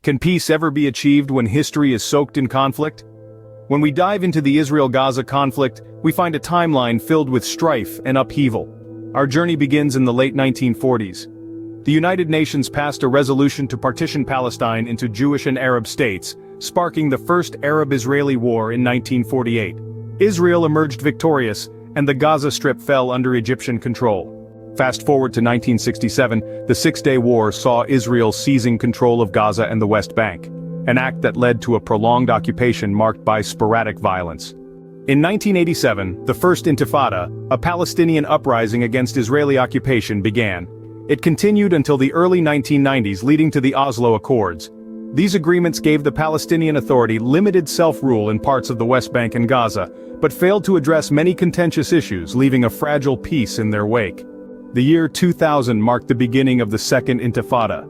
Can peace ever be achieved when history is soaked in conflict? When we dive into the Israel-Gaza conflict, we find a timeline filled with strife and upheaval. Our journey begins in the late 1940s. The United Nations passed a resolution to partition Palestine into Jewish and Arab states, sparking the first Arab-Israeli War in 1948. Israel emerged victorious, and the Gaza Strip fell under Egyptian control. Fast forward to 1967, the Six-Day War saw Israel seizing control of Gaza and the West Bank, an act that led to a prolonged occupation marked by sporadic violence. In 1987, the First Intifada, a Palestinian uprising against Israeli occupation, began. It continued until the early 1990s, leading to the Oslo Accords. These agreements gave the Palestinian Authority limited self-rule in parts of the West Bank and Gaza, but failed to address many contentious issues, leaving a fragile peace in their wake. The year 2000 marked the beginning of the Second Intifada.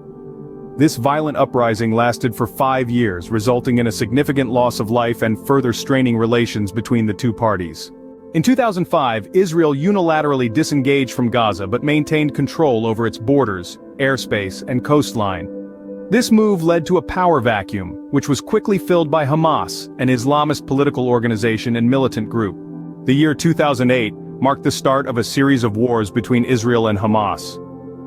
This violent uprising lasted for 5 years, resulting in a significant loss of life and further straining relations between the two parties. In 2005, Israel unilaterally disengaged from Gaza but maintained control over its borders, airspace, and coastline. This move led to a power vacuum, which was quickly filled by Hamas, an Islamist political organization and militant group. The year 2008 marked the start of a series of wars between Israel and Hamas.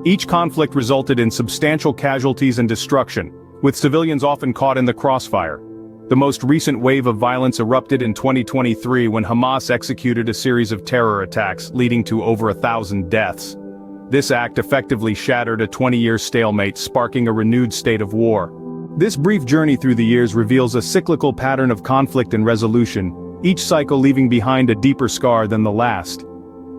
Each conflict resulted in substantial casualties and destruction, with civilians often caught in the crossfire. The most recent wave of violence erupted in 2023 when Hamas executed a series of terror attacks, leading to over 1,000 deaths. This act effectively shattered a 20-year stalemate, sparking a renewed state of war. This brief journey through the years reveals a cyclical pattern of conflict and resolution, each cycle leaving behind a deeper scar than the last.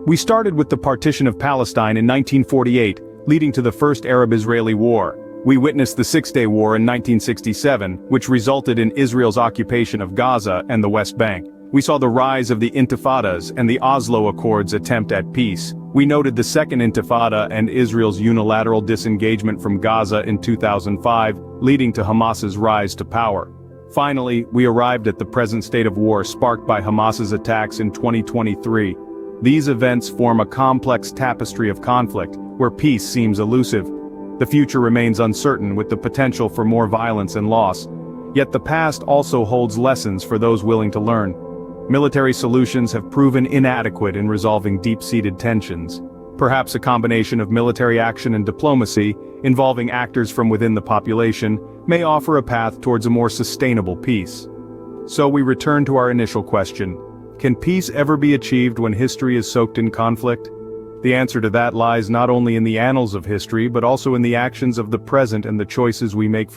We started with the partition of Palestine in 1948, leading to the First Arab-Israeli War. We witnessed the Six-Day War in 1967, which resulted in Israel's occupation of Gaza and the West Bank. We saw the rise of the Intifadas and the Oslo Accords attempt at peace. We noted the Second Intifada and Israel's unilateral disengagement from Gaza in 2005, leading to Hamas's rise to power. Finally, we arrived at the present state of war sparked by Hamas's attacks in 2023. These events form a complex tapestry of conflict, where peace seems elusive. The future remains uncertain, with the potential for more violence and loss. Yet the past also holds lessons for those willing to learn. Military solutions have proven inadequate in resolving deep-seated tensions. Perhaps a combination of military action and diplomacy, involving actors from within the population, may offer a path towards a more sustainable peace. So we return to our initial question: can peace ever be achieved when history is soaked in conflict? The answer to that lies not only in the annals of history but also in the actions of the present and the choices we make for